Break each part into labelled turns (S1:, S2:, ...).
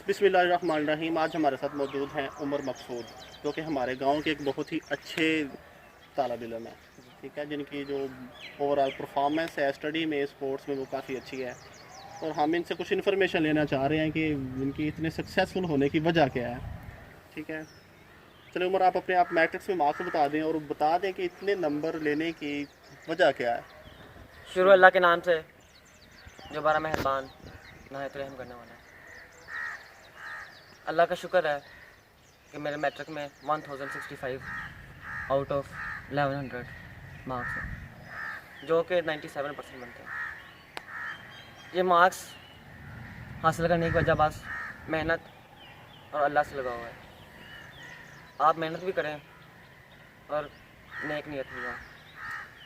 S1: बिस्मिल्लाहिर्रहमानिर्रहीम। आज हमारे साथ मौजूद हैं उमर मकसूद, जो कि हमारे गांव के एक बहुत ही अच्छे तालिब इल्म है, ठीक है, जिनकी जो ओवरऑल परफॉर्मेंस है स्टडी में, स्पोर्ट्स में, वो काफ़ी अच्छी है। और हम इनसे कुछ इन्फॉर्मेशन लेना चाह रहे हैं कि इनकी इतने सक्सेसफुल होने की वजह क्या है, ठीक है। चलिए उमर, आप मैट्रिक्स में मार्क्स बता दें और बता दें कि इतने नंबर लेने की वजह क्या है।
S2: शुरू अल्लाह के नाम से जो बड़ा मेहरबान नहायत रहम करने वाला है। अल्लाह का शुक्र है कि मेरे मैट्रिक में 1065 आउट ऑफ 1100 मार्क्स हैं, जो कि 97% बनते हैं। ये मार्क्स हासिल करने की वजह बस मेहनत और अल्लाह से लगा हुआ है। आप मेहनत भी करें और नेक नियत भी हो,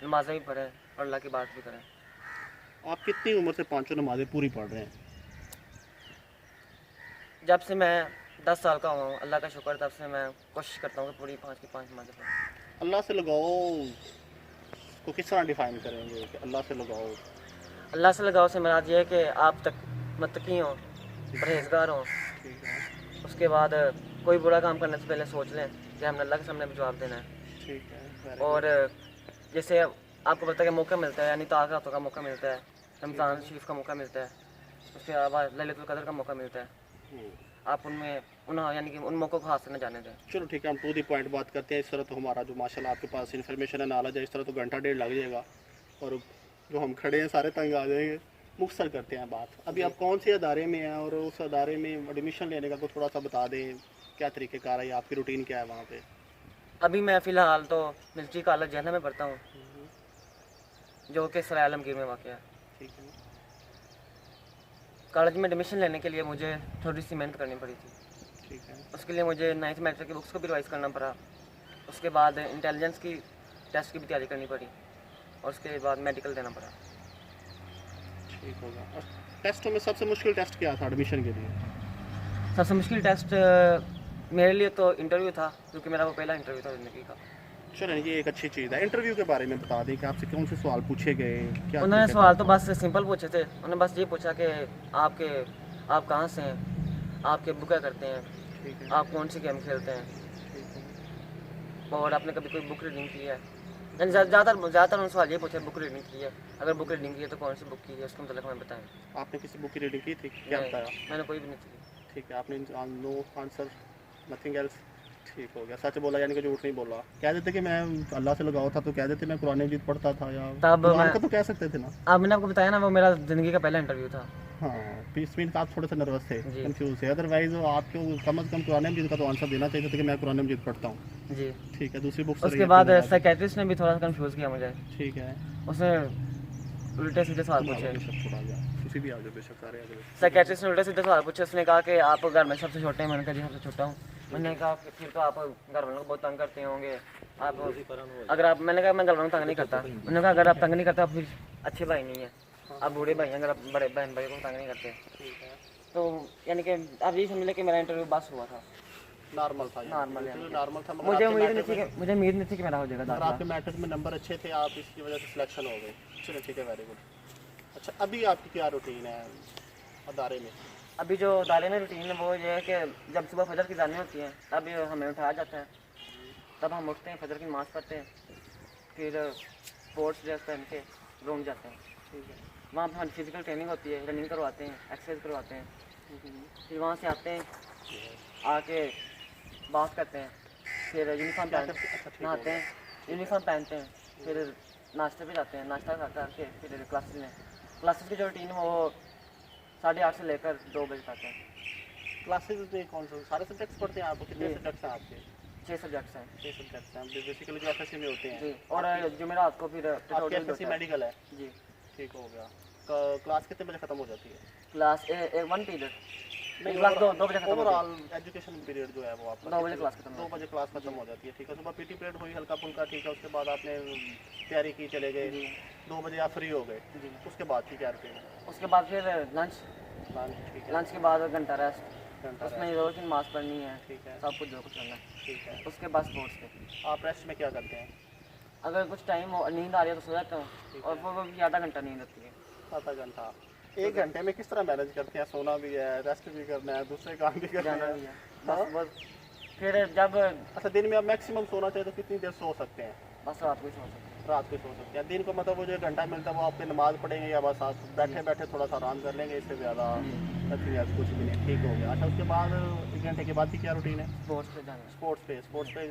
S2: नमाज़ें भी पढ़ें और अल्लाह की बात भी करें।
S1: आप कितनी उम्र से पाँचों नमाज़ें पूरी पढ़ रहे हैं?
S2: जब से मैं 10 साल का हुआ हूँ, अल्लाह का शुक्र, तब से मैं कोशिश करता हूँ कि पूरी 5 की 5 नमाज़ें पढ़ूँ।
S1: अल्लाह से लगाओ को किस तरह डिफाइन करेंगे कि अल्लाह से लगाओ?
S2: अल्लाह से लगाव से मुराद ये है कि आप तक मुत्तकी हों, परहेजगार हों।
S1: ठीक है,
S2: उसके बाद कोई बुरा काम करने से पहले सोच लें कि हमने अल्लाह के सामने भी जवाब देना है।
S1: ठीक है,
S2: और जैसे आपको पता है कि मौका मिलता है, यानी ताज़ा रातों का मौका मिलता है, रमज़ान शरीफ का मौका मिलता है, उसके अलावा लैलतुल क़द्र का मौका मिलता है। आप यानी कि उन मौक़ों को हाथ से न जाने दें।
S1: चलो ठीक है, हम टू दी पॉइंट बात करते हैं। इस तरह तो हमारा जो माशाल्लाह आपके पास इन्फॉर्मेशन है, नॉलेज है, इस तरह तो घंटा डेढ़ लग जाएगा और जो हम खड़े हैं सारे तंग आ जाएंगे। मुख्तसर करते हैं बात। अभी आप कौन से अदारे में हैं और उस अदारे में एडमिशन लेने का तो थोड़ा सा बता दें, क्या तरीक़ेकार है, आपकी रूटीन क्या है वहाँ पे?
S2: अभी मैं फ़िलहाल तो मिलिट्री कॉलेज जहला में पढ़ता हूँ, जो कि सराय आलमगीर में वाक़ है।
S1: ठीक है,
S2: कॉलेज में एडमिशन लेने के लिए मुझे थोड़ी सी मेहनत करनी पड़ी थी।
S1: ठीक है,
S2: उसके लिए मुझे 9th मैट्रिक की बुक्स को भी रिवाइज़ करना पड़ा। उसके बाद इंटेलिजेंस की टेस्ट की भी तैयारी करनी पड़ी और उसके बाद मेडिकल देना पड़ा।
S1: ठीक होगा। और टेस्टों में सबसे मुश्किल टेस्ट क्या था एडमिशन के लिए?
S2: सबसे मुश्किल टेस्ट मेरे लिए तो इंटरव्यू था, क्योंकि मेरा वो पहला इंटरव्यू था ज़िंदगी का।
S1: चलें, ये एक अच्छी चीज़ है। इंटरव्यू के बारे में बता दें कि आपसे कौन से सवाल पूछे गए, क्या
S2: उन्होंने
S1: तरीक़ेकार
S2: सवाल तो
S1: था?
S2: बस सिंपल पूछे थे। उन्होंने बस ये पूछा कि आप कहाँ से हैं, आप क्या बुक करते हैं,
S1: ठीक है,
S2: आप कौन सी गेम खेलते हैं,
S1: ठीक है,
S2: और आपने कभी कोई बुक रीडिंग की है। यानी ज़्यादातर उन्होंने सवाल ये पूछा, बुक रीडिंग की है, अगर बुक रीडिंग की है तो कौन सी बुक की है, उसके मतलब हमें बताएं।
S1: आपने किसी बुक की रीडिंग की थी? क्या
S2: नहीं,
S1: बताया?
S2: मैंने कोई भी नहीं की।
S1: ठीक है, आपने नो आंसर, नथिंग एल्स। ठीक हो गया, सच बोला यानी कि झूठ नहीं बोला। कह देते कि मैं अल्लाह से लगाओ था तो कह देते मैं कुरान मजीद पढ़ता था, या
S2: तब
S1: कुरान
S2: मैं
S1: का तो कह सकते थे ना।
S2: अब मैंने आपको बताया ना, वो मेरा ज़िंदगी का पहला इंटरव्यू था।
S1: हाँ, बीस मिनट आप थोड़े से नर्वस थे,
S2: जी
S1: कंफ्यूज थे। अदरवाइज आपको कम अज़ कम कुरान मजीद का तो आंसर देना चाहिए था कि मैं कुरान मजीद पढ़ता हूँ।
S2: जी।
S1: ठीक है, दूसरी बुक से रही
S2: उसके
S1: अपनी
S2: बाद
S1: नवाज।
S2: साइकेट्रिस्ट ने भी थोड़ा सा कंफ्यूज किया मुझे।
S1: ठीक है,
S2: उसने उल्टे सीधे सवाल
S1: तुम आ जाओ
S2: पूछे।
S1: बेशक, थोड़ा आ जाओ, किसी भी आ जाओ बेशक, सारे आ जाओ।
S2: साइकेट्रिस्ट ने उल्टे सीधे सवाल पूछे। उसने कहा कि आप घर में सबसे छोटे हैं। मैंने कहा जी सबसे छोटा हूँ। मैंने कहा कि फिर तो आप घर वालों को बहुत तंग करते होंगे। मैंने कहा मैं घर वालों को तंग नहीं करता। उन्होंने कहा अगर आप तंग नहीं करते आप फिर अच्छे भाई नहीं है, आप बूढ़े भाई हैं, अगर आप बड़े बहन भाई को तंग नहीं करते।
S1: ठीक है,
S2: तो यानी कि आप यही समझ लें कि मेरा इंटरव्यू बस हुआ था।
S1: नॉर्मल था,
S2: नॉर्मल है।
S1: नॉर्मल था। मगर
S2: मुझे
S1: आपके
S2: उम्मीद नहीं
S1: मैट्रिक
S2: थी
S1: में,
S2: कि मुझे उम्मीद नहीं थी कि मेरा हो जाएगा
S1: मगर
S2: दाखिला।
S1: आपके मैट्रिक में नंबर अच्छे थे, आप इसकी वजह से सिलेक्शन हो गए। चलो ठीक है, वेरी गुड। अच्छा, अभी आपकी क्या रूटीन है अदारे में?
S2: अभी जो दायरे में रूटीन है वो ये है कि जब सुबह फजर की जानी होती है तब हमें उठाया जाता है। तब हम उठते हैं, फजर की नमाज़ पढ़ते हैं, फिर स्पोर्ट्स ड्रेस पहन के ग्राउंड जाते हैं।
S1: ठीक है,
S2: वहाँ पर हमारी फिजिकल ट्रेनिंग होती है, रनिंग करवाते हैं, एक्सरसाइज करवाते हैं। फिर वहाँ से आते हैं, आके बात करते हैं, फिर यूनिफॉर्म
S1: क्या
S2: पहन
S1: करते? अच्छा, ठीक हो
S2: नहाते
S1: गया।
S2: हैं, यूनिफॉर्म पहनते हैं, फिर नाश्ते पे जाते हैं, नाश्ता खा करके फिर क्लासेस की जो रूटीन है वो 8:30 से लेकर 2 बजे तक है।
S1: क्लासेस में कौन से सारे सब्जेक्ट्स पढ़ते हैं? आपको कितने
S2: जी।
S1: सब्जेक्ट्स हैं आपके?
S2: 6 सब्जेक्ट्स हैं।
S1: 6 सब्जेक्ट्स हैं बेसिकली, जो एफएससी में होते हैं।
S2: जी, और जुमेरात को फिर
S1: आपकी
S2: ट्यूटोरियल भी
S1: एफएससी
S2: होता है।
S1: मेडिकल है?
S2: जी।
S1: ठीक हो गया। क्लास कितने बजे ख़त्म हो जाती है?
S2: क्लास वन पीरियड
S1: नहीं,
S2: क्लास 2 बजे खत्म होती है।
S1: ओवरऑल एजुकेशन पीरियड जो है वो आपका
S2: 2 बजे क्लास खत्म
S1: 2
S2: होती
S1: बजे क्लास खत्म हो जाती है। ठीक है, सुबह पीटी पीरियड हुई हल्का फुल्का, ठीक है, उसके बाद आपने तैयारी की, चले
S2: है।
S1: गए,
S2: जी
S1: 2 बजे आप फ्री हो गए।
S2: जी।
S1: उसके बाद की क्या रूटीन है?
S2: उसके बाद फिर लंच
S1: ठीक है,
S2: लंच के बाद घंटा रेस्ट,
S1: घंटा
S2: उसमें
S1: रेस्ट।
S2: रोज़ की नमाज़ पढ़नी है,
S1: ठीक है,
S2: सब कुछ जो कुछ करना है।
S1: ठीक है।
S2: उसके बाद स्पोर्ट्स पे
S1: आप रेस्ट में क्या करते हैं?
S2: अगर कुछ टाइम हो, नींद आ रही है तो सो जाता हूँ,
S1: ठीक
S2: और
S1: है,
S2: फिर वो भी आधा घंटा नींद आती है।
S1: आधा घंटा। एक घंटे में किस तरह मैनेज करते हैं? सोना भी है, रेस्ट भी करना है, दूसरे काम भी करना
S2: जाना
S1: है।
S2: भी है
S1: हाँ?
S2: बस फिर जब
S1: अच्छा, दिन में आप मैक्सिमम सोना चाहिए तो कितनी देर सो सकते हैं?
S2: बस रात को ही सो सकते हैं।
S1: रात को सो सकते हैं। दिन को मतलब वो जो 1 घंटा मिलता है वो आपके नमाज पढ़ेंगे या बस आप बैठे बैठे थोड़ा सा आराम कर लेंगे, इससे ज़्यादा नथिंग एल्स, कुछ भी नहीं। ठीक हो गया। अच्छा, उसके बाद 1 घंटे के बाद की क्या रूटीन है?
S2: स्पोर्ट्स पे जाना है।
S1: स्पोर्ट्स पे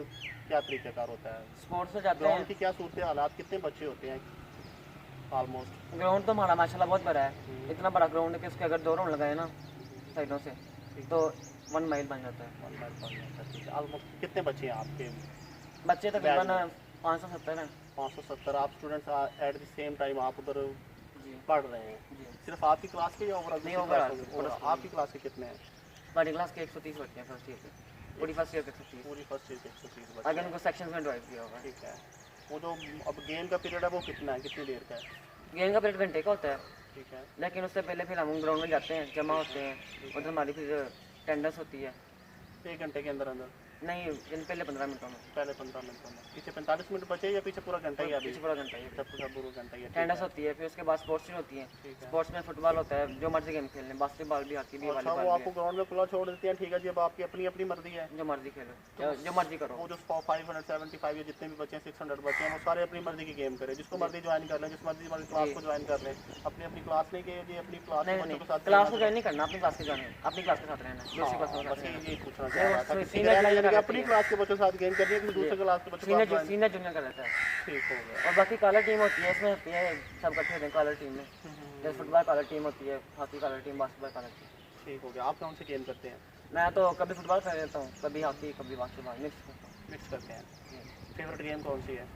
S1: क्या तरीक़ेकार होता है?
S2: स्पोर्ट्स पे जाते
S1: ग्राउंड
S2: हैं।
S1: की क्या सूरत हालात, कितने बच्चे होते हैं ऑलमोस्ट?
S2: ग्राउंड तो हमारा माशाल्लाह बहुत बड़ा है, इतना बड़ा ग्राउंड है कि उसके अगर 2 राउंड लगाए ना साइडों से तो 1 माइल बन जाता है।
S1: ऑलमोस्ट कितने बच्चे हैं आपके?
S2: बच्चे तकरीबन 570 हैं।
S1: 570। आप students at the same time आप उधर
S2: जी
S1: पढ़ रहे हैं?
S2: जी।
S1: सिर्फ आपकी क्लास के या ओवरऑल?
S2: नहीं, overall, पूरा
S1: आपकी क्लास के कितने हैं?
S2: हमारी क्लास के 130 बच्चे हैं फर्स्ट ईयर के, पूरी फर्स्ट ईयर के 130।
S1: पूरी फर्स्ट ईयर के 130
S2: अगर
S1: बच्चे।
S2: उनको सेक्शन में डिवाइड किया होगा।
S1: ठीक है। वो जो अब गेम का पीरियड है वो कितना है, कितनी देर का है?
S2: गेम का पीरियड घंटे का होता है,
S1: ठीक है।
S2: लेकिन उससे पहले फिर हम ग्राउंड में जाते हैं, जमा होते हैं, उधर हमारी फिर अटेंडेंस होती है।
S1: 1 घंटे के अंदर अंदर?
S2: नहीं, पहले 15 मिनटों में।
S1: पहले 15 मिनटों में। पीछे 45 मिनट बचे या पीछे पूरा घंटा ही है अभी?
S2: पीछे पूरा घंटा ही
S1: जब पूरा घंटा ही है।
S2: अटेंडेंस होती है। फिर उसके बाद स्पोर्ट्स होती है।
S1: ठीक है।
S2: स्पोर्ट्स में फुटबॉल होता है, जो मर्जी गेम खेलने, बास्केटबॉल भी, हॉकी भी,
S1: अच्छा, वो
S2: वॉलीबॉल
S1: आपको ग्राउंड में खुला छोड़ देते हैं? ठीक है जी। अब आपकी अपनी अपनी मर्जी है,
S2: भी, जो मर्जी खेलो, जो मर्जी करो।
S1: वो जो 575 या जितने भी बच्चे हैं 600 बच्चे हैं वो सारे अपनी मर्जी की गेम करें, जिसको मर्जी ज्वाइन कर लें, जिस मर्जी वाली क्लास को ज्वाइन कर लें। अपनी अपनी क्लास नहीं के जी, अपनी क्लास के बच्चों के साथ
S2: क्लास को ज्वाइन नहीं करना, अपनी क्लास के ज्वाइन, अपनी क्लास के साथ रहना, दूसरी क्लास में
S1: बस
S2: रहना।
S1: यही पूछना चाह रहा था। सीनियर अपनी क्लास के बच्चों के साथ गेम करनी है कि दूसरे क्लास के बच्चों के साथ join?
S2: सीनियर जूनियर का रहता है।
S1: ठीक हो गया।
S2: और बाकी कलर टीम होती है, इसमें होती है सब इकट्ठे होते हैं कलर टीम में, जैसे फुटबॉल कलर टीम होती है, hockey colour team, basketball colour team.
S1: ठीक हो गया। आप कौन से गेम करते हैं?
S2: मैं तो कभी फुटबॉल खेल लेता हूँ, कभी हॉकी, कभी बास्केटबॉल,
S1: मिक्स करते हैं। फेवरेट गेम कौन सी है?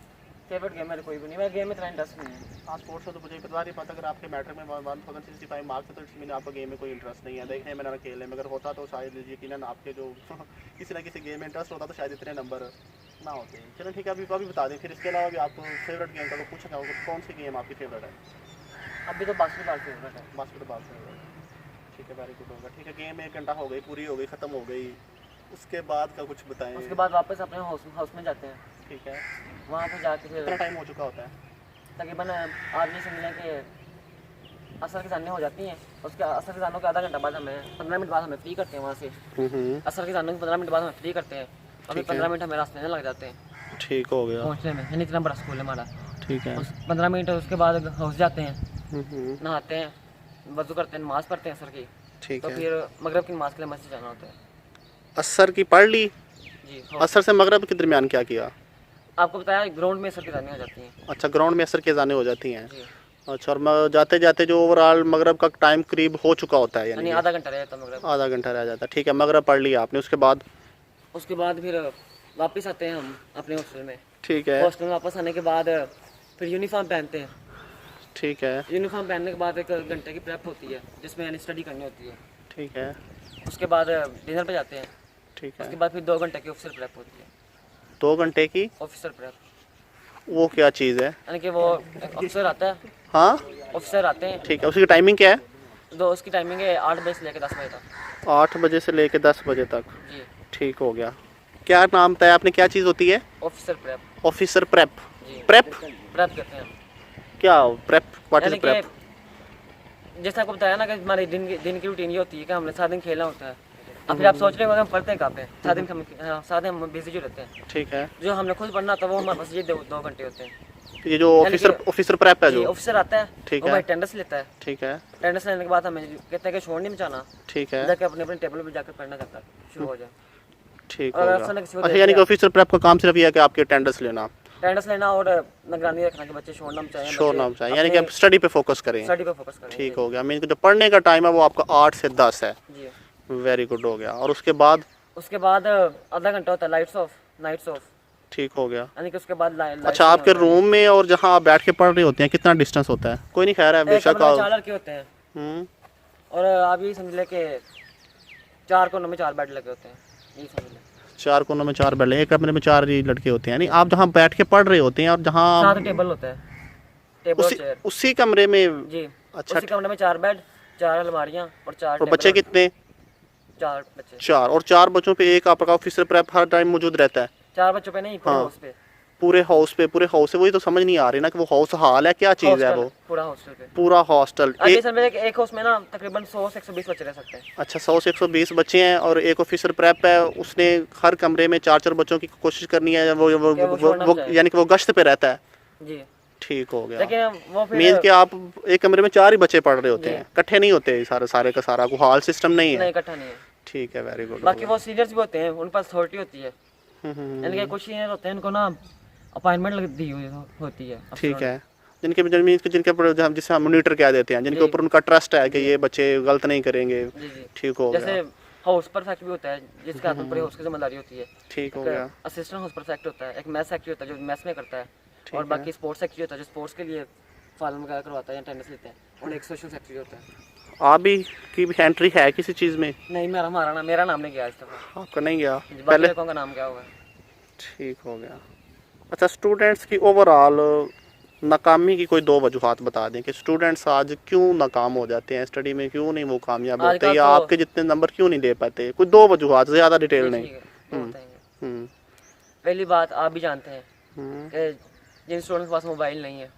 S2: फेवरेट गेम मेरे कोई भी नहीं, मेरा गेम में इतना इंटरेस्ट नहीं है।
S1: हाँ, स्पोर्ट्स से तो मुझे पता नहीं पता। अगर आपके मैट्रिक में 1065 मार्क्स है तो इसमें आपका गेम में कोई इंटरेस्ट नहीं है। देखने में ना खेलने में, अगर होता तो शायद यकीनन आपके जो किसी ना किसी गेम में इंटरेस्ट होता तो शायद इतने नंबर ना होते। चलो ठीक है, अभी अभी बता दें। फिर इसके अलावा भी आपको फेवरेट गेम का तो पूछना चाहूँगा, कौन सी गेम आपकी फेवरेट है?
S2: अभी तो बास्केटबॉल फेवरेट है।
S1: Basketball favourite. ठीक है, वेरी गुड होगा। ठीक है, गेम 1 घंटा हो गई, पूरी हो गई, ख़त्म हो गई। उसके बाद का कुछ बताएं।
S2: उसके बाद वापस अपने हाउस में जाते हैं।
S1: ठीक है।
S2: वहाँ पे जाके
S1: कितना
S2: फिर
S1: टाइम हो चुका होता है?
S2: तकरीबन आदमी समझ लें कि असर की जानें हो जाती हैं। उसके असर की जानों के आधा घंटा बाद हमें 15 मिनट बाद हमें फ्री करते हैं वहाँ से। असर की जानों के 15 मिनट बाद हमें फ्री करते हैं, और फिर 15 मिनट हमें रास्ते में लग जाते हैं
S1: ठीक हो गया।
S2: पहुँचने में। यानी इतना बड़ा स्कूल है हमारा।
S1: ठीक है।
S2: 15 मिनट उसके बाद हाउस जाते हैं, नहाते हैं, वज़ू करते हैं, नमाज़ पढ़ते हैं असर की।
S1: ठीक
S2: तो
S1: है।
S2: फिर मगरब की नमाज़ के लिए मस्जिद जाना होता है।
S1: असर की पढ़ ली?
S2: जी।
S1: असर से मगरब के दरमियान क्या किया?
S2: आपको बताया ग्राउंड में असर की जानें हो जाती हैं।
S1: अच्छा, ग्राउंड में असर की अज़ानें हो जाती हैं।
S2: जी।
S1: अच्छा, और जाते जाते जो ओवरऑल मगरब का टाइम करीब हो चुका होता है,
S2: यानी
S1: यानी
S2: आधा घंटा रह जाता है मगरब।
S1: आधा घंटा रह जाता है। ठीक है, मगरब पढ़ लिया आपने, उसके बाद?
S2: उसके बाद फिर वापस आते हैं हम अपने हॉस्टल में।
S1: ठीक है।
S2: हॉस्टल में वापस आने के बाद फिर यूनिफॉर्म पहनते हैं।
S1: ठीक है।
S2: यूनिफॉर्म पहनने के बाद 1 घंटे की प्रेप होती है, जिसमें यानी स्टडी करनी होती है।
S1: ठीक है।
S2: उसके बाद डिनर पे जाते हैं।
S1: ठीक है।
S2: उसके बाद फिर 2 घंटे की ऑफिसर प्रेप होती है।
S1: 2 घंटे की
S2: ऑफिसर प्रेप
S1: वो क्या चीज़ है?
S2: यानी कि वो एक ऑफिसर आता है,
S1: हाँ,
S2: ऑफिसर आते हैं।
S1: ठीक है। उसकी टाइमिंग क्या है?
S2: तो उसकी टाइमिंग है 8 बजे से लेकर 10 बजे तक।
S1: 8 बजे से लेकर 10 बजे तक।
S2: जी।
S1: ठीक हो गया। क्या नाम बताया आपने, क्या चीज़ होती है?
S2: Officer prep.
S1: Officer prep.
S2: जी।
S1: प्रेप
S2: प्रेप कहते हैं।
S1: क्या प्रेप? व्हाट
S2: यानी
S1: इज प्रेप?
S2: कि जैसे आपको बताया ना कि हमारी दिन की रूटीन ये होती है कि हमने 7 दिन खेलना होता है। अब फिर आप सोच रहे हो हम पढ़ते हैं कहाँ पे? 7 दिन हम बिजी जो रहते हैं।
S1: ठीक है।
S2: जो हमने खुद पढ़ना था वो हमारे पास ये 2 घंटे होते हैं।
S1: ये जो ऑफिसर प्रेप है जो
S2: ऑफिसर आता है,
S1: ठीक
S2: वो
S1: है।
S2: अटेंडेंस लेता है।
S1: ठीक है।
S2: अटेंडेंस लेने के बाद हमें कहते हैं कि छोड़ नहीं बचाना,
S1: ठीक है।
S2: जाके अपने अपने टेबल पे जाकर पढ़ना करता है, शुरू हो जाए।
S1: ठीक
S2: और
S1: हो
S2: अगर
S1: गया।
S2: किसी को
S1: अच्छा,
S2: देख
S1: यानी कि
S2: लिया-
S1: ऑफिसर प्रेप का काम सिर्फ ये है कि आपकी अटेंडेंस लेना,
S2: अटेंडेंस लेना और निगरानी रखना कि बच्चे छोड़ना चाहिए,
S1: छोड़ना चाहिए, यानी कि आप स्टडी पे फोकस करें।
S2: स्टडी पे फोकस करें।
S1: ठीक हो गया। मीन जो पढ़ने का टाइम है वो आपका 8 से 10 है।
S2: जी।
S1: वेरी गुड हो गया। और उसके बाद?
S2: उसके बाद आधा घंटा होता है नाइट्स ऑफ।
S1: ठीक हो गया।
S2: यानी कि उसके बाद
S1: अच्छा, आपके रूम में और जहाँ आप बैठ के पढ़ रहे होते हैं कितना डिस्टेंस होता है? कोई नहीं, खैर है, बेशक
S2: 4 लड़के होते हैं।
S1: हम्म।
S2: और आप ये समझ ले कि 4 कोनों में 4 बेड लगे होते हैं, ये समझ ले।
S1: 4 कोनों में 4 बेड, एक कमरे में 4 ही लड़के होते हैं। यानी आप जहाँ बैठ के पढ़ रहे होते हैं और जहाँ
S2: 7 टेबल होता है, टेबल और चेयर।
S1: उसी कमरे में?
S2: जी।
S1: अच्छा।
S2: उसी कमरे में 4 बेड, 4 अलमारियां और 4
S1: और बच्चे कितने?
S2: 4 बच्चे।
S1: 4। और 4 बच्चों पे एक आपका ऑफिसर प्रेप हर टाइम मौजूद रहता है?
S2: 4 बच्चों पे नहीं, पूरे
S1: हाँ।
S2: हाउस पे।
S1: पूरे हाउस से, वही तो समझ नहीं आ रही ना कि वो हाउस हाल है, क्या चीज़ है वो?
S2: पूरा हॉस्टल पे।
S1: पूरा हॉस्टल
S2: अभी सर मेरे एक हाउस में ना तकरीबन 100 से 120 बच्चे रह सकते हैं।
S1: अच्छा, 100 से 120 बच्चे हैं और एक ऑफिसर प्रेप है, उसने हर कमरे में 4-4 बच्चों की कोशिश करनी है, वो यानी कि वो गश्त पे रहता है।
S2: जी
S1: ठीक हो गया।
S2: लेकिन वो
S1: मीन
S2: फिर
S1: कि आप एक कमरे में 4 ही बच्चे पढ़ रहे होते हैं, इकट्ठे नहीं होते सारे का सारा, कोई हॉल सिस्टम नहीं है।
S2: नहीं इकट्ठा नहीं है।
S1: ठीक है, वेरी गुड।
S2: बाकी वो सीनियर्स भी होते हैं, उन पास अथॉरिटी होती है, यानी कि कुछ सीनियर होते हैं उनको ना अपॉइंटमेंट दी हुई होती है।
S1: ठीक है, जिनके जिसे हम मॉनिटर कह देते हैं, जिनके ऊपर उनका ट्रस्ट है कि ये बच्चे गलत नहीं करेंगे। ठीक हो गया।
S2: जैसे हाउस परफेक्ट भी होता है जिसके हाथ में पूरे हाउस की जिम्मेदारी होती है।
S1: ठीक हो गया।
S2: असिस्टेंट हाउस परफेक्ट होता है, एक मैथ सेक्रेटरी होता है जो मैथ्स में करता है, और बाकी स्पोर्ट्स सेक्रेटरी होता है जो स्पोर्ट्स के लिए फॉर्म वगैरह करवाता है या अटेंडेंस लेते हैं, और एक सोशल सेक्रेटरी होता है।
S1: आप भी की भी एंट्री है किसी चीज़ में?
S2: नहीं, मेरा नाम नहीं गया इस दफा।
S1: आपका नहीं गया
S2: पहले का नाम क्या होगा।
S1: ठीक हो गया। अच्छा, स्टूडेंट्स की ओवरऑल नाकामी की कोई 2 वजूहात बता दें कि स्टूडेंट्स आज क्यों नाकाम हो जाते हैं स्टडी में, क्यों नहीं वो कामयाब होते, या आपके जितने नंबर क्यों नहीं दे पाते? कोई 2 वजूहात, ज़्यादा डिटेल नहीं।
S2: पहली बात आप भी जानते हैं कि जिन स्टूडेंट्स के पास मोबाइल नहीं है,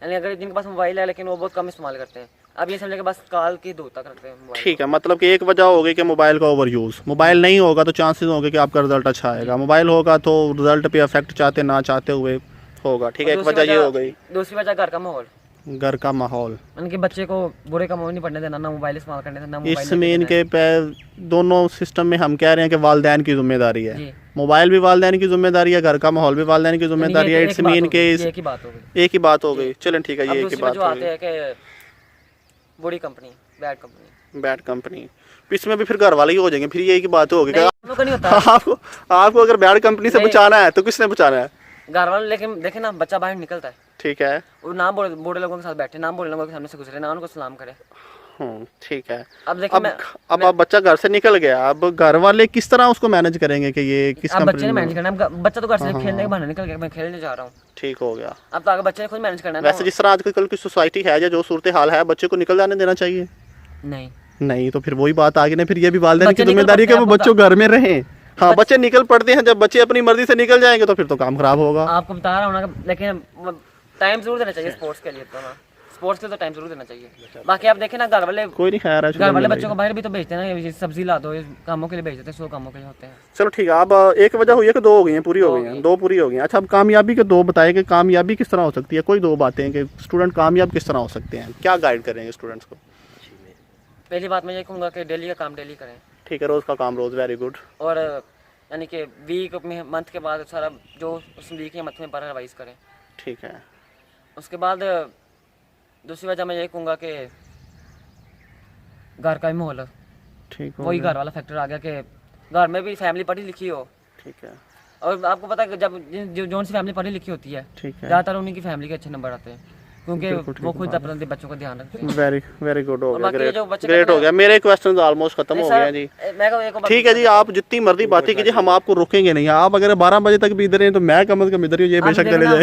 S2: यानी अगर जिनके पास मोबाइल है लेकिन वो बहुत कम इस्तेमाल करते हैं, अब ये समझे कि बस कॉल की दूर तक रखते हैं।
S1: ठीक है, मतलब कि एक वजह होगी कि मोबाइल का ओवर यूज़। मोबाइल नहीं होगा तो चांसेस होंगे कि आपका रिजल्ट अच्छा आएगा, मोबाइल होगा तो रिजल्ट पे अफेक्ट चाहते ना चाहते हुए होगा। ठीक है, एक वजह ये हो गई।
S2: दूसरी वजह घर का माहौल,
S1: यानी
S2: कि बच्चे को बुरे कामों में नहीं पढ़ने देना, ना मोबाइल इस्तेमाल करने देना, ना मोबाइल।
S1: इसमें इनके दोनों सिस्टम में हम कह रहे हैं कि वालिदैन की जिम्मेदारी है, मोबाइल भी वालिदैन की जिम्मेदारी है, घर का माहौल भी वालिदैन की जिम्मेदारी है। इट्स मीन के एक ही बात हो गई। चलें ठीक है, ये एक ही बात हो गई।
S2: बुरी कंपनी,
S1: बैड कंपनी, इसमें भी फिर घर वाले ही हो जाएंगे, फिर यही की बात होगी। आपको अगर बैड कंपनी से बचाना है तो किसने बचाना है?
S2: घर वाले। लेकिन देखे ना, बच्चा बाहर निकलता है,
S1: ठीक है,
S2: वो ना बूढ़े लोगों के साथ बैठे, ना बूढ़े लोगों के सामने से गुजरे, ना उनको सलाम करे।
S1: ठीक है।
S2: अब देखिए,
S1: अब बच्चा घर से निकल गया, अब घर वाले किस तरह उसको मैनेज करेंगे कि ये किस कंपनी में?
S2: बच्चे ने मैनेज करना है। बच्चा तो घर से खेलने के बहाने निकल गया, मैं खेलने जा रहा हूँ।
S1: ठीक हो गया।
S2: अब तो आगे बच्चे ने खुद मैनेज करना है।
S1: वैसे जिस तरह आजकल की सोसाइटी है या जो सूरत हाल है, बच्चे को निकल जाने देना चाहिए? नहीं, तो फिर वही बात आ गई ना, फिर ये भी वालिदैन की जिम्मेदारी है कि वो बच्चों घर में रहें। हाँ, बच्चे निकल पड़ते हैं, जब बच्चे अपनी मर्जी से निकल जाएंगे तो फिर तो काम खराब होगा।
S2: आपको बता रहा हूँ ना, लेकिन टाइम जरूर देना चाहिए स्पोर्ट्स के लिए, तो ना स्पोर्ट्स के लिए तो टाइम जरूर देना चाहिए। बाकी आप देखें ना, घर वाले
S1: कोई नहीं खैर है,
S2: घर वाले बच्चों को बाहर भी तो भेजते हैं ना, सब्जी ला दो, कामों के लिए भेजते हैं, 100 कामों के लिए होते हैं।
S1: चलो ठीक है, अब एक वजह हुई है कि 2 हो गई हैं, पूरी हो गई हैं, 2 पूरी हो गई हैं। अच्छा, अब कामयाबी के 2 बताए कि कामयाबी किस तरह हो सकती है, कोई 2 बातें कि स्टूडेंट कामयाब किस तरह हो सकते हैं, क्या गाइड करेंगे स्टूडेंट्स को?
S2: पहली बात मैं ये कहूँगा कि डेली का काम डेली करें।
S1: ठीक है, रोज़ का काम रोज़, वेरी गुड।
S2: और यानी कि वीक में मंथ के बाद सारा जो उस वीक या मंथ में बारह रिवाइज करें।
S1: ठीक है।
S2: उसके बाद दूसरी वजह मैं ये कहूँगा कि घर का ही माहौल,
S1: ठीक है,
S2: वही घर वाला फैक्टर आ गया कि घर में भी फैमिली पढ़ी लिखी हो।
S1: ठीक है।
S2: और आपको पता है कि जब जो सी फैमिली पढ़ी लिखी होती है, ज़्यादातर उन्हीं की फैमिली के अच्छे नंबर आते हैं, क्योंकि वो खुद अपने बच्चों को ध्यान रखते हैं।
S1: वेरी गुड हो गया, ग्रेट हो गया। मेरे क्वेश्चंस ऑलमोस्ट खत्म हो गए हैं जी। ठीक है जी, आप जितनी मर्जी बातें कीजिए, हम आपको रोकेंगे नहीं। आप अगर 12 बजे तक भी इधर हैं तो मैं कम से कम इधर ही, ये बेशक चले जाए।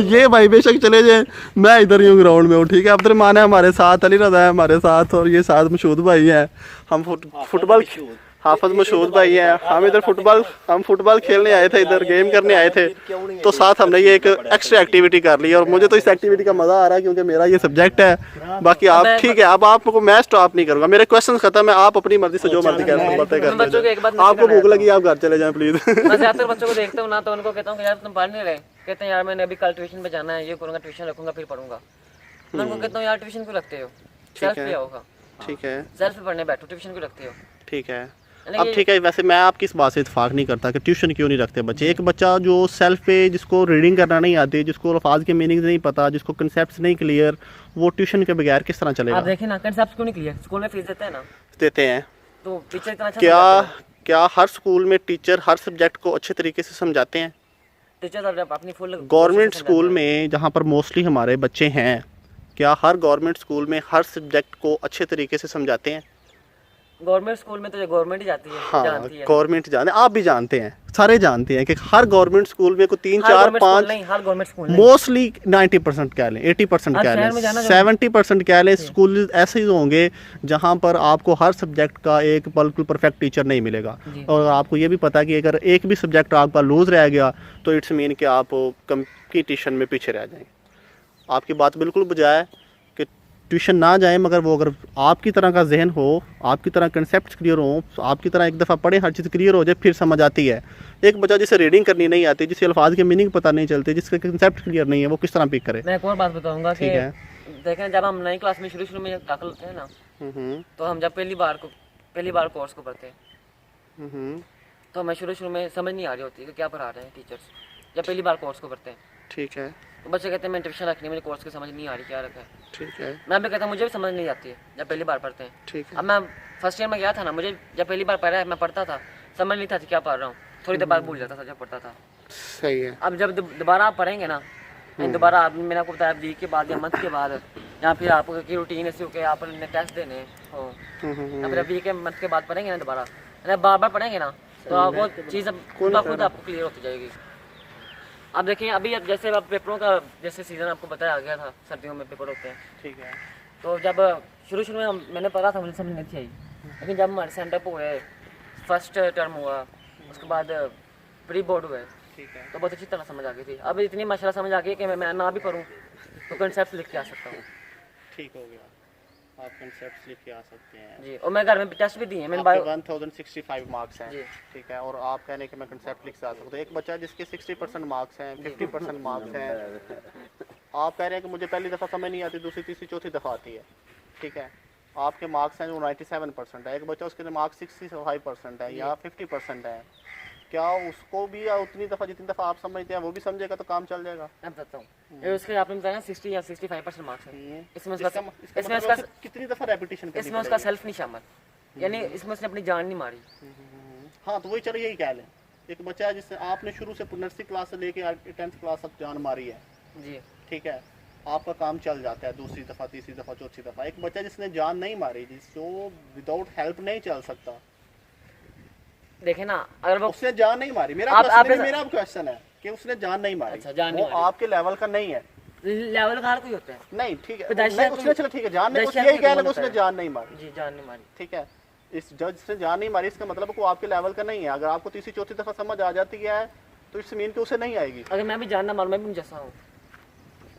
S1: ये भाई बेशक चले जाए, मैं इधर ही हूँ ग्राउंड में हूँ। ठीक है, अब्दुर्रहमान है हमारे साथ, अली रज़ा है हमारे साथ, और ये साथ मशहूद भाई हैं। हम फुटबॉल, हाफिज मशहूद भाई हैं, हम इधर फुटबॉल खेलने आए थे, इधर गेम करने आए थे, तो साथ हमने ये एक एक्स्ट्रा एक्टिविटी कर ली, और मुझे तो इस एक्टिविटी का मज़ा आ रहा है क्योंकि मेरा ये सब्जेक्ट है। बाकी आप ठीक है, अब आपको मैं स्टॉप नहीं करूँगा, मेरे क्वेश्चन खत्म है, आप अपनी मर्जी से जो मर्जी कर आपको भूख लगी आप घर चले जाएं प्लीज़।
S2: मैं ज़्यादातर बच्चों को देखता हूँ ना, तो उनको कहता हूँ कि यार तुम पढ़ नहीं रहे, कहते हैं यार मैंने अभी कल ट्यूशन पे जाना है, ये करूँगा, ट्यूशन रखूँगा फिर पढ़ूंगा। मैं उनको कहता हूँ यार ट्यूशन क्यों रखते हो, सेल्फ पे होगा। ठीक है, सेल्फ पे पढ़ने बैठो, ट्यूशन क्यों रखते हो। ठीक है। अब
S1: ठीक है, वैसे मैं आपकी इस बात से इत्तेफाक नहीं करता कि ट्यूशन क्यों नहीं रखते बच्चे। एक बच्चा जो सेल्फ पे, जिसको रीडिंग करना नहीं आती, जिसको अल्फाज के मीनिंग नहीं पता, जिसको कंसेप्ट नहीं क्लियर, वो ट्यूशन के बगैर किस तरह चलेगा?
S2: आप देखें ना, कंसेप्ट क्यों नहीं क्लियर, स्कूल में फीस देते हैं ना,
S1: देते हैं,
S2: तो टीचर इतना अच्छा
S1: क्या हर स्कूल में टीचर हर सब्जेक्ट को अच्छे तरीके से समझाते हैं?
S2: टीचर अपनी फुल
S1: गवर्नमेंट स्कूल में जहाँ पर मोस्टली हमारे बच्चे हैं, क्या हर गवर्नमेंट स्कूल में हर सब्जेक्ट को अच्छे तरीके से समझाते हैं?
S2: गवर्नमेंट स्कूल में तो ये गवर्नमेंट ही जाती है,
S1: हाँ
S2: जानती है।
S1: गवर्नमेंट जानते हैं, आप भी जानते हैं, सारे जानते हैं कि हर गवर्नमेंट स्कूल में कोई 3
S2: हर
S1: 4
S2: गवर्नमेंट स्कूल
S1: 5
S2: नहीं, हर गवर्नमेंट स्कूल नहीं।
S1: मोस्टली 90% कह लें, 80%
S2: आप
S1: कह
S2: शहर
S1: लें,
S2: में जाना जो-
S1: 70% कह लें, स्कूल ऐसे ही होंगे जहाँ पर आपको हर सब्जेक्ट का एक बिल्कुल परफेक्ट टीचर नहीं मिलेगा।
S2: जी।
S1: और आपको ये भी पता है कि अगर एक भी सब्जेक्ट आपका लूज रह गया तो इट्स मीन कि आप कंपटीशन में पीछे रह जाएंगे। आपकी बात बिल्कुल बजाय कि ट्यूशन ना जाएं, मगर वो अगर आपकी तरह का जहन हो, आपकी तरह कंसेप्ट क्लियर हो, आपकी तरह एक दफ़ा पढ़े हर चीज़ क्लियर हो जाए, फिर समझ आती है। एक बच्चा जिसे रीडिंग करनी नहीं आती, जिसे अल्फाज के मीनिंग पता नहीं चलते, जिसका कंसेप्ट क्लियर नहीं है, वो किस तरह पिक करे?
S2: मैं एक और बात बताऊंगा कि
S1: ठीक है।
S2: देखें, जब हम नई क्लास में शुरू में दाखिल होते हैं ना, तो हम जब पहली बार कोर्स को पढ़ते हैं, तो हमें शुरू में समझ नहीं आ रही होती कि क्या पढ़ा रहे हैं टीचर्स। जब पहली बार कोर्स को पढ़ते हैं
S1: ठीक है,
S2: तो बच्चे कहते हैं मैं ट्यूशन रखनी है, मुझे कोर्स की समझ नहीं आ रही क्या रखा है।
S1: ठीक है,
S2: मैं भी कहता हूँ मुझे भी समझ नहीं आती है जब पहली बार पढ़ते हैं।
S1: ठीक है।
S2: अब मैं फर्स्ट ईयर में गया था ना, मुझे जब पहली बार पढ़ा है मैं पढ़ता था, समझ नहीं था कि क्या पढ़ रहा हूँ, थोड़ी देर बाद भूल जाता था जब पढ़ता था।
S1: सही है।
S2: अब जब दोबारा आप पढ़ेंगे ना, दोबारा मैंने आपको बताया वीक के बाद या मंथ के बाद, या फिर आपकी रूटीन ऐसी हो कि आपने टेस्ट देने हो, या फिर वीक के मंथ के बाद पढ़ेंगे ना दोबारा, बार बार पढ़ेंगे ना, तो आप वो चीज़ खुद आपको क्लियर होती जाएगी। अब देखिए, अभी अब जैसे अब पेपरों का जैसे सीज़न आपको बताया गया था, सर्दियों में पेपर होते हैं,
S1: ठीक है।
S2: तो जब शुरू में मैंने पढ़ा था, मुझे समझ नहीं थी आई, लेकिन जब हमारे सेंटअप हुए, फर्स्ट टर्म हुआ, उसके बाद प्री बोर्ड हुए,
S1: ठीक है।
S2: तो बहुत अच्छी तरह समझ आ गई थी। अब इतनी माशाल्लाह समझ आ गई कि मैं ना भी पढ़ूँ तो कंसेप्ट लिख के आ सकता हूँ।
S1: ठीक हो गया, आप कंसेप्ट्स लिख के आ सकते हैं
S2: जी, और मैं घर में टेस्ट भी दिए हैं मैंने।
S1: आपके 1065 मार्क्स हैं,
S2: जी।
S1: ठीक है, और आप कह रहे हैं कि मैं कंसेप्ट लिख के आ सकता हूँ। एक बच्चा जिसके 60% मार्क्स हैं, 50% मार्क्स हैं, आप कह रहे हैं कि मुझे पहली दफ़ा समझ नहीं आती, दूसरी तीसरी चौथी दफ़ा आती है, ठीक है, आपके मार्क्स हैं जो 97% है, एक बच्चा उसके मार्क्स 65% है या 50% है, क्या उसको भी या उतनी दफ़ा जितनी दफ़ा आप समझते हैं वो भी समझेगा तो काम चल जाएगा?
S2: मैं बताता हूँ, ये उसके आपने बताया ना 60 या 65% मार्क्स है, इसमें
S1: इसका
S2: इसमें
S1: मतलब उसे कितनी दफ़ा रेपिटेशन करनी
S2: इसमें उसका
S1: पड़ेगी?
S2: सेल्फ नहीं शामिल, यानी इसमें उसने अपनी जान नहीं मारी।
S1: हाँ, तो वही चलो यही कह लें, एक बच्चा है जिससे आपने शुरू से नर्सरी क्लास से लेके 10th क्लास तक जान मारी है,
S2: जी,
S1: ठीक है, आपका काम चल जाता है दूसरी दफ़ा, तीसरी दफ़ा, चौथी दफ़ा। एक बच्चा जिसने जान नहीं मारी, जिसको विदाउट हेल्प नहीं चल सकता,
S2: देखे ना, अगर वो
S1: उसने जान नहीं मारी, मेरा क्वेश्चन है कि उसने जान नहीं मारी,
S2: अच्छा, जान नहीं
S1: वो आपके लेवल का नहीं है,
S2: लेवल का हर कोई होता है,
S1: नहीं, ठीक है,
S2: पैदाइशी
S1: नहीं,
S2: तो-
S1: उसने चलो ठीक है, जान नहीं,
S2: पैदाइशी
S1: यही
S2: तो
S1: कह
S2: कौन
S1: ले उसने
S2: होता है?
S1: जान नहीं मारी,
S2: जी, जान नहीं मारी।
S1: ठीक है, इस जज से जान नहीं मारी इसका मतलब वो आपके लेवल का नहीं है। अगर आपको तीसरी चौथी दफ़ा समझ आ जाती है तो इट्स मीन कि उसे नहीं आएगी।
S2: अगर मैं भी जानना मारूं, मैं भी जैसा हूँ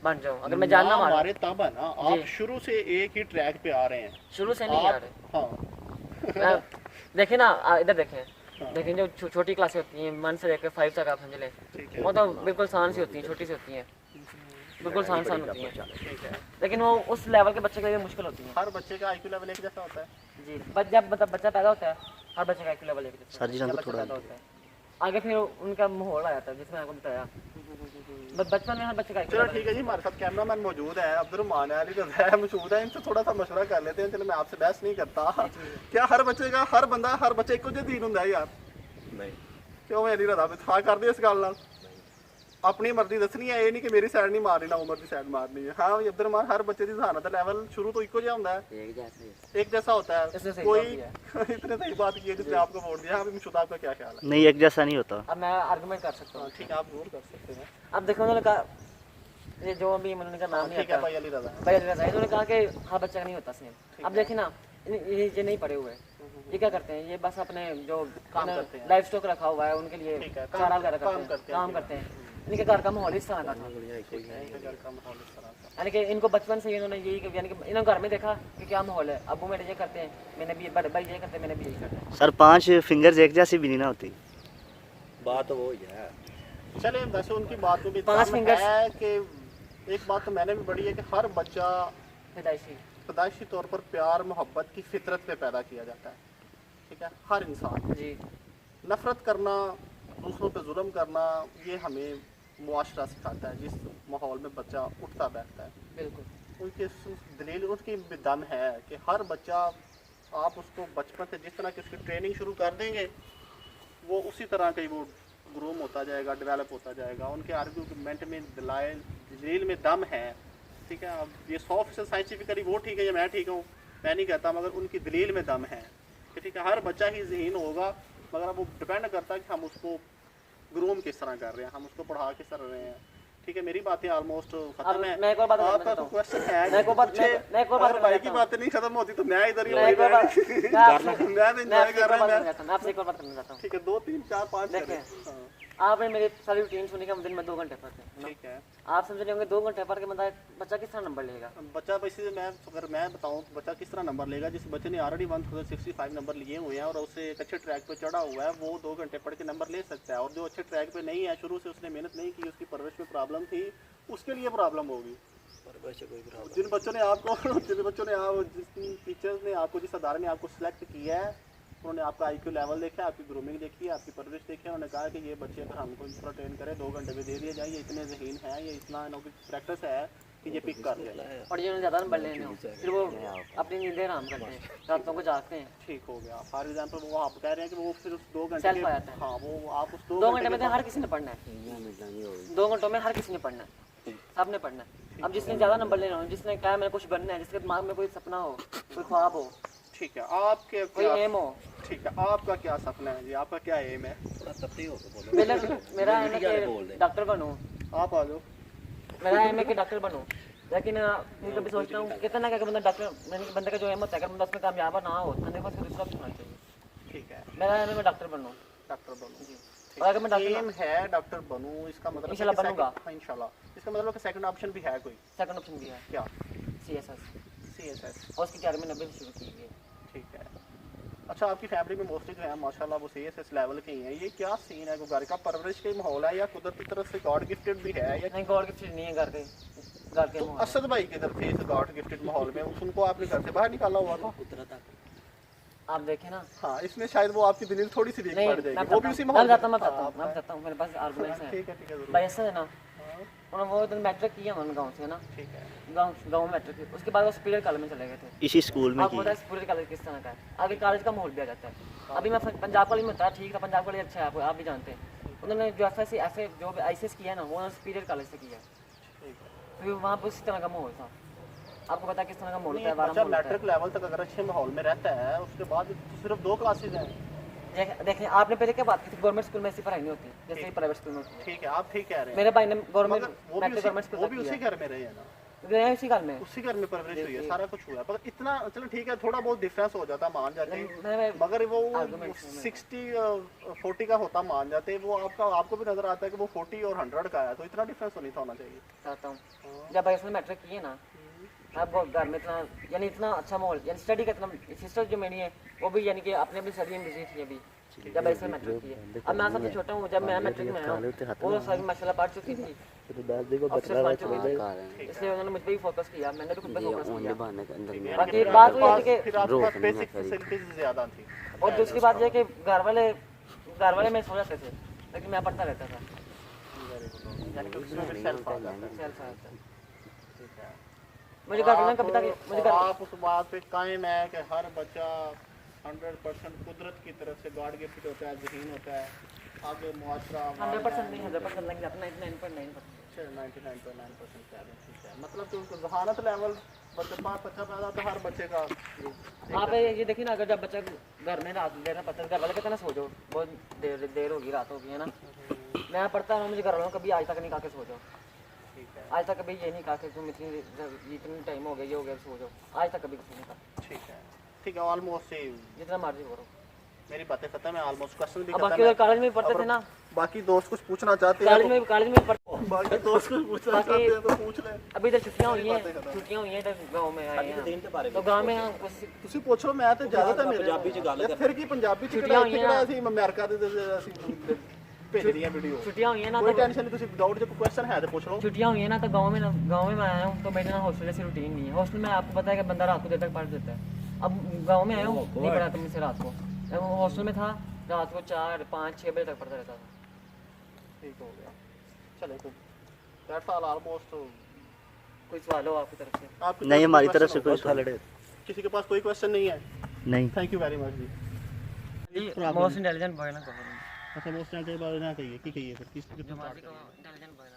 S2: बन जाऊँ, अगर मैं जानना मारूं,
S1: मारे तब है ना, आप
S2: जी।
S1: शुरू से एक ही ट्रैक पे आ रहे हैं,
S2: शुरू से नहीं आ
S1: आप
S2: रहे।
S1: हाँ
S2: देखें ना, इधर देखें, देखें जो छोटी क्लासें होती हैं 1 से लेकर 5 तक आप समझ लें,
S1: ठीक है,
S2: वो तो बिल्कुल आसान सी होती हैं, छोटी सी होती हैं, बिल्कुल आसान होती हैं,
S1: ठीक है।
S2: लेकिन वो उस लेवल के बच्चे के लिए मुश्किल होती हैं।
S1: हर बच्चे का आईक्यू लेवल एक जैसा होता है?
S2: जी, जब मतलब बच्चा पैदा होता है, हर बच्चे का IQ लेवल एक जैसा
S3: सर जी,
S2: जब
S3: हमको
S2: बच्चा
S3: थोड़ा
S2: पैदा होता है, आगे फिर उनका माहौल आ जाता है, जिसमें आपको बताया बचपन में हर बच्चे का IQ
S1: चलो
S2: लेवल
S1: ठीक है जी, हमारे साथ कैमरा मैन मौजूद है, अब्दुर्रहमान है, अली रज़ा है मौजूद है, इनसे थोड़ा सा मशवरा कर लेते हैं। चलो मैं आपसे बहस नहीं करता, क्या हर बच्चे का हर बंदा हर बच्चे को जो दीन होता है यार?
S3: नहीं,
S1: क्यों मैं अली रज़ा पे था कर दिया इस गल नाल? अपनी मर्जी दसनी है, ये नहीं कि मेरी साइड नहीं मारनी ना उमर की साइड मारनी है। हाँ भी अब्दुर्रहमान, हर बच्चे की जहानत लेवल शुरू तो इको जिहा होता है, एक जैसा होता
S2: इसने
S1: है,
S2: सही
S1: कोई
S2: बात
S1: इतने सही बात की है जिसने आपको वोट दिया। हाँ भी मुशुदा, आपका क्या ख्याल है?
S3: नहीं, एक जैसा नहीं होता।
S2: अब मैं आर्गुमेंट कर सकता हूँ।
S1: ठीक है, आप जरूर कर सकते हैं।
S2: अब देखो, उन्होंने कहा, ये जो अभी उन्होंने का नाम नहीं
S1: ठीक है
S2: आता,
S1: भाई अली रज़ा।
S2: भाई अली रज़ा, इन्होंने कहा कि हर बच्चे का नहीं होता सेम। अब देखिए ना, ये नहीं पढ़े हुए, ये क्या करते हैं, ये बस अपने जो
S1: काम करते हैं,
S2: लाइफ स्टॉक रखा हुआ है उनके लिए
S1: ठीक है,
S2: चारा वगैरह
S1: काम
S2: काम करते हैं। इनके घर का माहौल इस तरह का था,
S1: घर का माहौल इस तरह का।
S2: यानी कि इनको बचपन से इन्होंने यही, यानी कि इन्होंने घर में देखा कि क्या माहौल है, अबू मेरे ये करते हैं, मैंने भी बड़े भाई ये करते हैं, मैंने भी यही करना है।
S3: सर 5 फिंगर्स एक जैसी भी नहीं ना होती।
S4: बात वो ही है।
S1: चले वैसे उनकी बात में भी
S2: 5
S1: दम
S2: fingers-
S1: है कि एक बात तो मैंने भी पढ़ी है कि हर बच्चा
S2: पैदाइशी
S1: पैदाइशी तौर पर प्यार मोहब्बत की फितरत पे पैदा किया जाता है, ठीक है, हर इंसान।
S2: जी,
S1: नफ़रत करना, दूसरों पे जुल्म करना, ये हमें मुआशरा सिखाता है, जिस माहौल में बच्चा उठता बैठता है।
S2: बिल्कुल।
S1: उनके दलील उनकी भी दम है कि हर बच्चा, आप उसको बचपन से जिस तरह की उसकी ट्रेनिंग शुरू कर देंगे, वो उसी तरह का ही वो ग्रूम होता जाएगा, डेवलप होता जाएगा। उनके आर्गूमेंट में दलील में दम है, ठीक है। अब ये 100% साइंटिफिकली वो ठीक है या मैं ठीक हूँ, मैं नहीं कहता, मगर उनकी दलील में दम है। कि ठीक है हर बच्चा ही ज़हीन होगा, मगर अब वो डिपेंड करता है कि हम उसको ग्रूम किस तरह कर रहे हैं, हम उसको पढ़ा किस तरह रहे हैं। ठीक है, मेरी बातें ऑलमोस्ट
S2: अब
S1: खत्म है।
S2: मैं एक और बात करना
S1: आपका
S2: चाहता
S1: तो
S2: हूँ।
S1: क्वेश्चन है
S2: मैं एक और बात
S1: पूछे,
S2: मैं एक और बात
S1: अगर
S2: करना
S1: भाई की
S2: चाहता हूँ।
S1: बातें नहीं खत्म होती तो मैं इधर ही
S2: मैं एक और बात
S1: वही
S2: मैं आपसे
S1: मैं तो
S2: मैं
S1: एंजॉय
S2: आपसे एक
S1: कर
S2: और
S1: रहा
S2: बात करना
S1: हूँ।
S2: चाहता हूँ। मैं आपसे एक और बात करना चाहता हूँ।
S1: ठीक है, 2 3 4 5
S2: देखें,
S1: हाँ,
S2: आपने मेरी सारी रूटीन सुनी कि दिन में 2 घंटे पढ़ते हैं।
S1: ठीक है।
S2: आप समझ रहे होंगे 2 घंटे पढ़ के बच्चा किस तरह नंबर लेगा?
S1: बच्चा वैसे मैं अगर मैं बताऊं तो बच्चा किस तरह नंबर लेगा, जिस बच्चे ने ऑलरेडी 1065 नंबर लिए हुए हैं और उससे एक अच्छे ट्रैक पे चढ़ा हुआ है, वो 2 घंटे पढ़ के नंबर ले सकता है। और जो अच्छे ट्रैक पे नहीं है, शुरू से उसने मेहनत नहीं की, उसकी परवरिश में प्रॉब्लम थी, उसके लिए प्रॉब्लम होगी।
S4: परवरिश से कोई प्रॉब्लम
S1: जिन बच्चों ने आपको जिन टीचर्स ने आपको, जिस अदारे ने आपको सिलेक्ट किया है, उन्होंने आपका IQ लेवल देखा, आपकी ग्रूमिंग देखी, आपकी परवरिश देखी, उन्होंने कहा कि ये बच्चे अगर हमको इस तरह ट्रेन करें, 2 घंटे में दे दिए जाए, ये इतने ज़हीन हैं, ये इतना इनकी प्रैक्टिस है कि ये पिक कर जाए।
S2: और जिन्होंने ज़्यादा नंबर लेने हो फिर वो अपनी नींदें आराम करते हैं, रातों को जागते हैं।
S1: ठीक हो गया। फॉर एग्जाम्पल वो आप कह रहे हैं कि वो फिर उस 2 घंटे
S2: Self
S1: के,
S2: आ जाता है।
S1: हाँ वो आप उस
S2: 2 घंटे में तो हर किसी ने पढ़ना है। 2 घंटों में हर किसी ने पढ़ना है, सबने पढ़ना है। अब जिसने ज़्यादा नंबर लेना हो, जिसने कहा मेरे कुछ बनना है, जिसके दिमाग में कोई सपना हो, कोई ख्वाब हो,
S1: ठीक है। आपके
S2: कोई
S1: क्या,
S2: एम हो।
S1: ठीक है, आपका क्या सपना है जी, आपका क्या एम है?
S4: थोड़ा तब्ती हो तो बोलो।
S2: मेरा एम है
S4: बोल
S2: कि
S4: दे।
S2: डॉक्टर बनूँ।
S1: आप आ जाओ।
S2: मेरा एम है कि डॉक्टर बनूँ, लेकिन मैं कभी सोचता हूँ कितना क्या बंदा डॉक्टर, बंदे का जो एम होता है, अगर बंदा उसमें कामयाब ना हो तो देखो उसको दूसरा होना चाहिए।
S1: ठीक है,
S2: मेरा एम है मैं डॉक्टर बनूँ।
S1: डॉक्टर बनूँ
S2: जी, और अगर मैं डॉक्टर
S1: एम है डॉक्टर बनूँ, इसका मतलब है
S2: इंशाल्लाह
S1: कि
S2: बनूंगा।
S1: हाँ इंशाल्लाह। इसका मतलब है कि सेकंड ऑप्शन भी है कोई?
S2: सेकंड ऑप्शन भी है
S1: क्या?
S2: CSS,
S1: CSS।
S2: और उसकी तैयारी मैंने अभी शुरू की है।
S1: ठीक है। अच्छा, आपकी फैमिली में मोस्टली जो है माशाल्लाह वो CSS लेवल के ही हैं, ये क्या सीन है? घर का परवरिश का ही माहौल है या कुदरत की तरफ से गॉड गिफ्टेड भी है, या
S2: नहीं, गॉड गिफ्ट नहीं है घर के
S1: तो
S2: माहौल।
S1: असद भाई किधर थे इस गॉड गिफ्टेड माहौल में? उनको आपने घर से बाहर निकाला हुआ था?
S4: उतरा था।
S2: आप देखें ना।
S1: हाँ, इसमें शायद वो आपकी दलील थोड़ी सी वीक
S2: नहीं,
S1: पड़
S2: मैं
S1: जाएगी, वो भी उसी
S2: मैं
S1: माहौल
S2: बताता हूँ
S1: में।
S2: मैं बताता हूँ मेरे पास आर्गुमेंट्स हैं।
S1: ठीक है, ठीक है, जरूर।
S2: भाई ऐसा है ना,
S1: हाँ,
S2: उन्होंने वो दिन मैट्रिक किया उन्होंने गाँव से ना,
S1: ठीक है।
S2: गाँव में मैट्रिक की, उसके बाद वो सुपीरियर कॉलेज में चले गए थे।
S3: इसी स्कूल में
S2: आपको
S3: की
S2: पता है सुपीरियर कॉलेज किस तरह का है, आगे कॉलेज का माहौल भी आ जाता है। अभी मैं पंजाब कॉलेज में था, ठीक था, पंजाब कॉलेज अच्छा है, आप भी जानते हैं। उन्होंने जो ऐसे जो ICS किया है ना, वो उन्होंने सुपीरियर कॉलेज से किया,
S1: ठीक है।
S2: तो वहाँ पर उसी तरह का माहौल था। आपको पता है किस तरह का माहौल
S1: नहीं,
S2: होता है,
S1: अच्छा,
S2: माहौल होता है।
S1: मैट्रिक लेवल तक अगर अच्छे माहौल में रहता है, उसके बाद तो सिर्फ 2 क्लासेज हैं।
S2: देखें आपने पहले क्या बात की थी, गवर्नमेंट स्कूल में ऐसी पढ़ाई नहीं होती जैसे प्राइवेट स्कूल में होती है।
S1: ठीक है, आप ठीक कह रहे हैं।
S2: मेरे भाई ने गवर्नमेंट
S1: मगर वो भी
S2: मैट्रिक गवर्नमेंट
S1: उसी,
S2: स्कूल
S1: वो भी
S2: से
S1: उसी
S2: किया,
S1: घर में रहे हैं ना,
S2: गए उसी घर में।
S1: उसी घर में परवरिश हुई है, सारा कुछ हुआ है। पर इतना चलो ठीक है, थोड़ा बहुत डिफरेंस हो जाता मान जाते हैं,
S2: मैं
S1: मगर वो
S2: arguments में
S1: 60-40 का होता मान जाते, वो आपको भी नजर आता है कि वो 40 और 100 का है, तो इतना डिफरेंस तो नहीं था होना चाहिए।
S2: चाहता हूँ जब भाई उसने मैट्रिक किए ना, अब वो घर में इतना यानी इतना अच्छा माहौल, यानी स्टडी का इतना, सिस्टर जो मेरी है वो भी यानी कि अपने अपनी स्टडी में बिजी थी अभी जब ऐसे मैट्रिक किए। अब मैं सबसे छोटा हूँ, जब मैं मैट्रिक में आया हूँ वो सारी माशाल्लाह पढ़ चुकी थी, अफसर बन चुकी थी, इसलिए उन्होंने मुझ पर भी फोकस किया, मैंने भी खुद पे फोकस किया। बाकी एक बात वो है कि
S1: फिर आपके पास बेसिक फैसिलिटीज ज्यादा थी।
S2: और दूसरी बात ये कि घर वाले में सो जाते थे, लेकिन मैं पढ़ता रहता था।
S1: यानी कि उसमें फिर सेल्फ आ जाता है।
S2: सेल्फ आता है।
S1: ठीक है।
S2: मुझे घर वालों ने कभी तक मुझे
S1: और
S2: घर
S1: आप उस बात पे कायम है कि हर बच्चा 100% कुदरत की तरफ से गॉड गिफ्टेड होता है, ज़हीन होता है, आगे मुआशरा
S2: 100% नहीं 100% लग जाता, 99.9%।
S1: 99.9% कह रहे हैं, ठीक है। मतलब कि उसको जहानत लेवल बच्चे पास अच्छा पैदा तो हर बच्चे का।
S2: आप ये देखिए ना, अगर जब बच्चा घर में रात देर में पता घर वाले कहते ना सो जाओ, बहुत देर होगी, रात होगी है ना, मैं पढ़ता हूँ, मुझे घर वालों कभी आज तक नहीं कहा के सो जाओ,
S1: ठीक है,
S2: आज तक कभी ये नहीं कहा कि तुम इतनी टाइम हो गया, ये हो गया, सो जाओ, आज तक कभी कुछ नहीं कहा।
S1: ठीक है, ठीक है। ऑलमोस्ट सेम,
S2: जितना मर्जी करो।
S1: मेरी बातें खत्म है, ऑलमोस्ट क्वेश्चन भी
S2: अब
S1: खत्म
S2: बाकी
S1: है।
S2: कॉलेज में भी पढ़ते थे ना,
S1: बाकी दोस्त कुछ पूछना चाहते हैं
S2: कॉलेज में भी पढ़ते।
S1: बाकी दोस्त कुछ पूछना
S2: बाकी-
S1: चाहते हैं तो पूछ लें।
S2: अभी इधर छुट्टियाँ हुई हैं,
S1: बातें खत्म।
S2: छुट्टियाँ हुई हैं, इधर गाँव में आए हैं,
S4: दिन के बारे में
S2: तो गाँव में हम कुछ
S1: ਤੁਸੀਂ ਪੁੱਛੋ, ਮੈਂ ਤੇ ਜ਼ਿਆਦਾ ਤਾਂ ਮੇਰੇ
S4: ਪੰਜਾਬੀ ਚ ਗੱਲ
S1: ਯਾਰ ਫਿਰ ਕੀ ਪੰਜਾਬੀ ਚ
S2: ਛੁੱਟੀਆਂ
S1: ਕਿਹੜਾ
S2: ਹੋਈਆਂ।
S1: ਕਿਹੜਾ ਅਸੀਂ ਅਮਰੀਕਾ ਦੇ ਅਸੀਂ ਭੇਜ ਰਹੀਆਂ ਵੀਡੀਓ।
S2: छुट्टियाँ हुई हैं ना,
S1: ਕੋਈ
S2: तो
S1: ਟੈਨਸ਼ਨ ਨਹੀਂ, ਤੁਸੀਂ ਡਾਊਟ ਜੇ ਕੋਈ ਕੁਐਸਚਨ ਹੈ ਤੇ ਪੁੱਛ ਲਓ।
S2: छुट्टियाँ हुई हैं ना, तो गाँव में मैं आया हूँ, तो मेरे ना हॉस्टल जैसी रूटीन नहीं है। हॉस्टल में आपको पता है कि बंदा रात को देर तक पढ़ देता है। अब गाँव में आया हूँ, नहीं पढ़ा था मुझसे रात को, हॉस्टल में था, रात को 4, 5, 6 बजे तक पढ़ता रहता था।
S1: ठीक हो गया, चलो तो दैट्स ऑल ऑलमोस्ट।
S2: कोई सवाल हो आपकी तरफ से?
S1: आपकी
S3: नहीं, हमारी
S1: question
S3: तरफ से
S1: हो?
S3: कोई सवाल
S1: किसी के पास कोई क्वेश्चन नहीं है?
S3: नहीं।
S1: Thank you very much ji.
S2: Most intelligent boy ना
S1: अच्छा, मोस्ट स्टैंडर्ड बारे ना कहिए, की कहिए फिर किस
S2: जो मर्जी को इंटेलिजेंट बॉय ना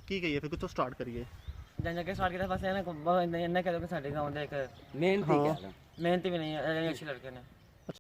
S1: की कहिए फिर कुछ तो स्टार्ट करिए।
S2: जन के स्टार्ट किया बस है ना, इन्हें कह दो कि साडे गाँव ਦੇ ਇੱਕ
S4: ਮਿਹਨਤੀ ਕਹਿ ਲਾ।
S2: ਮਿਹਨਤੀ ਵੀ ਨਹੀਂ ਹੈ, अच्छे लड़के ने